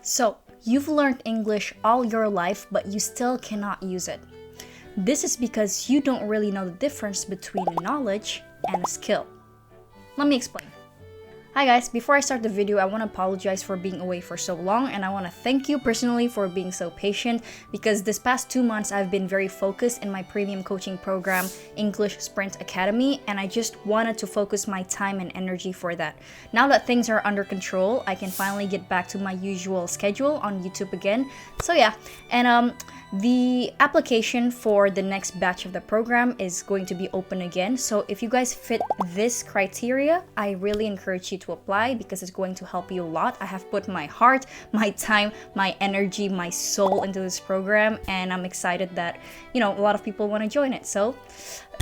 So, you've learned English all your life, but you still cannot use it. This is because you don't really know the difference between a knowledge and a skill. Let me explain. Hi guys, before I start the video, I want to apologize for being away for so long, and I want to thank you personally for being so patient, because this past 2 months I've been very focused in my premium coaching program, English Sprint Academy, and I just wanted to focus my time and energy for that. Now that things are under control, I can finally get back to my usual schedule on YouTube again. So yeah, and the application for the next batch of the program is going to be open again. So if you guys fit this criteria, I really encourage you to apply because it's going to help you a lot. I have put my heart, my time, my energy, my soul into this program, and I'm excited that, a lot of people want to join it. So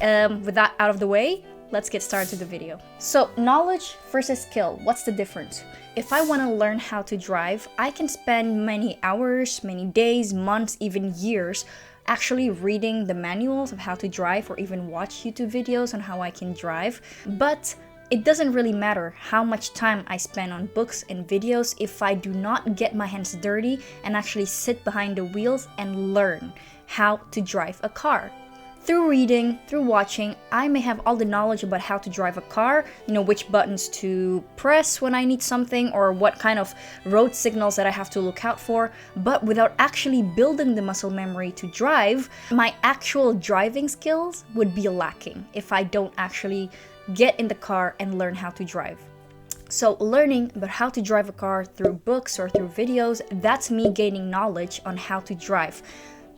with that out of the way, let's get started to the video. So knowledge versus skill, what's the difference? If I want to learn how to drive, I can spend many hours, many days, months, even years actually reading the manuals of how to drive, or even watch YouTube videos on how I can drive. But it doesn't really matter how much time I spend on books and videos if I do not get my hands dirty and actually sit behind the wheels and learn how to drive a car. Through reading, through watching, I may have all the knowledge about how to drive a car, which buttons to press when I need something, or what kind of road signals that I have to look out for, but without actually building the muscle memory to drive, my actual driving skills would be lacking if I don't actually get in the car and learn how to drive. So learning about how to drive a car through books or through videos, that's me gaining knowledge on how to drive.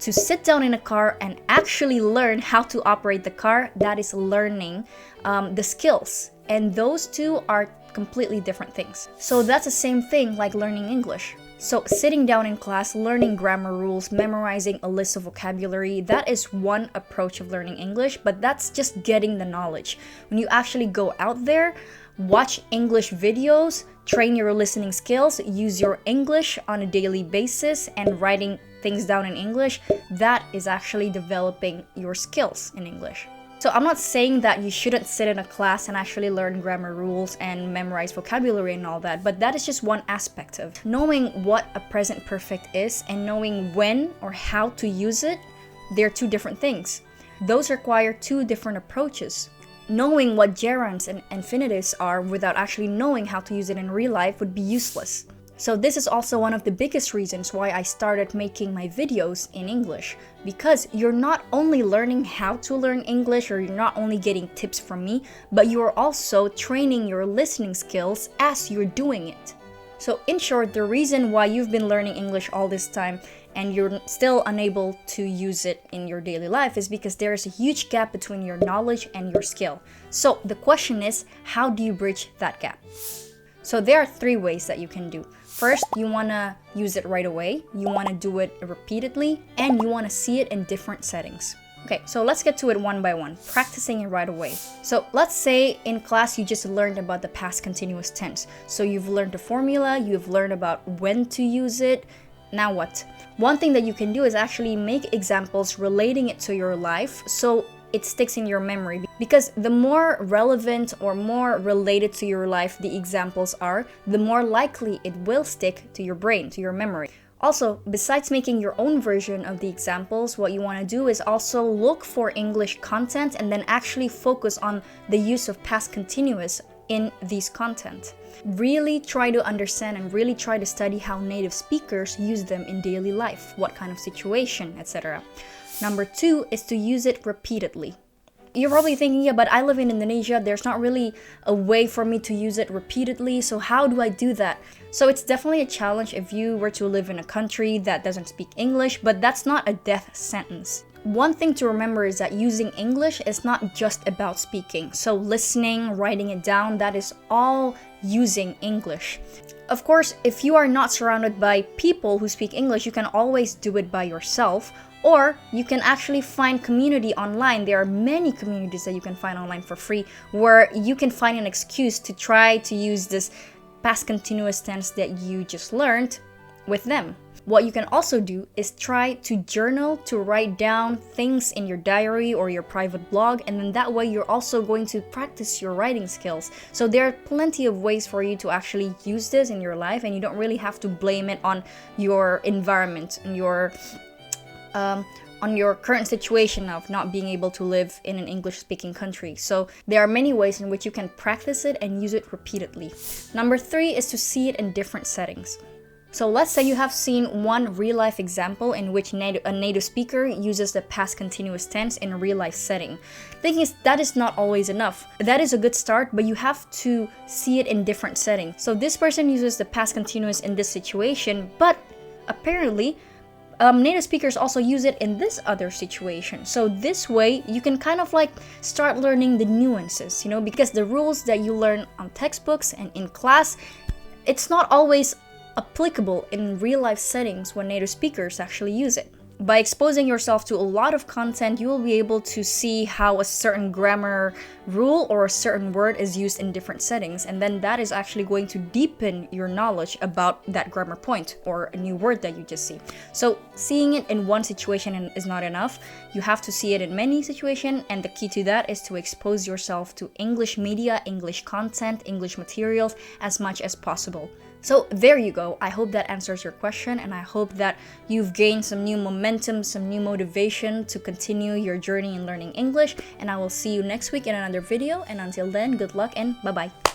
To sit down in a car and actually learn how to operate the car, that is learning the skills. And those two are completely different things. So that's the same thing like learning English. So sitting down in class, learning grammar rules, memorizing a list of vocabulary, that is one approach of learning English, but that's just getting the knowledge. When you actually go out there, watch English videos, train your listening skills, use your English on a daily basis, and writing things down in English, that is actually developing your skills in English. So I'm not saying that you shouldn't sit in a class and actually learn grammar rules and memorize vocabulary and all that, but that is just one aspect of knowing what a present perfect is and knowing when or how to use it. They're two different things. Those require two different approaches. Knowing what gerunds and infinitives are without actually knowing how to use it in real life would be useless. So this is also one of the biggest reasons why I started making my videos in English, because you're not only learning how to learn English, or you're not only getting tips from me, but you are also training your listening skills as you're doing it. So in short, the reason why you've been learning English all this time and you're still unable to use it in your daily life is because there is a huge gap between your knowledge and your skill. So the question is, how do you bridge that gap? So there are 3 ways that you can do. First, you want to use it right away, you want to do it repeatedly, and you want to see it in different settings. Okay, so let's get to it one by one, practicing it right away. So let's say in class you just learned about the past continuous tense. So you've learned the formula, you've learned about when to use it. Now what? One thing that you can do is actually make examples relating it to your life so it sticks in your memory, because the more relevant or more related to your life the examples are, the more likely it will stick to your brain, to your memory. Also, besides making your own version of the examples, what you want to do is also look for English content and then actually focus on the use of past continuous in these content. Really try to understand and really try to study how native speakers use them in daily life, what kind of situation, etc. Number 2 is to use it repeatedly. You're probably thinking, yeah, but I live in Indonesia, there's not really a way for me to use it repeatedly, so how do I do that? So it's definitely a challenge if you were to live in a country that doesn't speak English, but that's not a death sentence. One thing to remember is that using English is not just about speaking. So listening, writing it down, that is all using English. Of course, if you are not surrounded by people who speak English, you can always do it by yourself, or you can actually find community online. There are many communities that you can find online for free where you can find an excuse to try to use this past continuous tense that you just learned with them. What you can also do is try to journal, to write down things in your diary or your private blog, and then that way you're also going to practice your writing skills. So there are plenty of ways for you to actually use this in your life, and you don't really have to blame it on your environment and on your current situation of not being able to live in an English-speaking country. So there are many ways in which you can practice it and use it repeatedly. Number 3 is to see it in different settings. So let's say you have seen one real-life example in which a native speaker uses the past continuous tense in a real-life setting. The thing is, that is not always enough. That is a good start, but you have to see it in different settings. So this person uses the past continuous in this situation, but apparently native speakers also use it in this other situation. So this way you can kind of like start learning the nuances, you know, because the rules that you learn on textbooks and in class, it's not always applicable in real life settings when native speakers actually use it. By exposing yourself to a lot of content, you will be able to see how a certain grammar rule or a certain word is used in different settings, and then that is actually going to deepen your knowledge about that grammar point or a new word that you just see. So seeing it in one situation is not enough. You have to see it in many situations, and the key to that is to expose yourself to English media, English content, English materials as much as possible. So there you go. I hope that answers your question, and I hope that you've gained some new momentum, some new motivation to continue your journey in learning English, and I will see you next week in another video, and until then, good luck and bye-bye.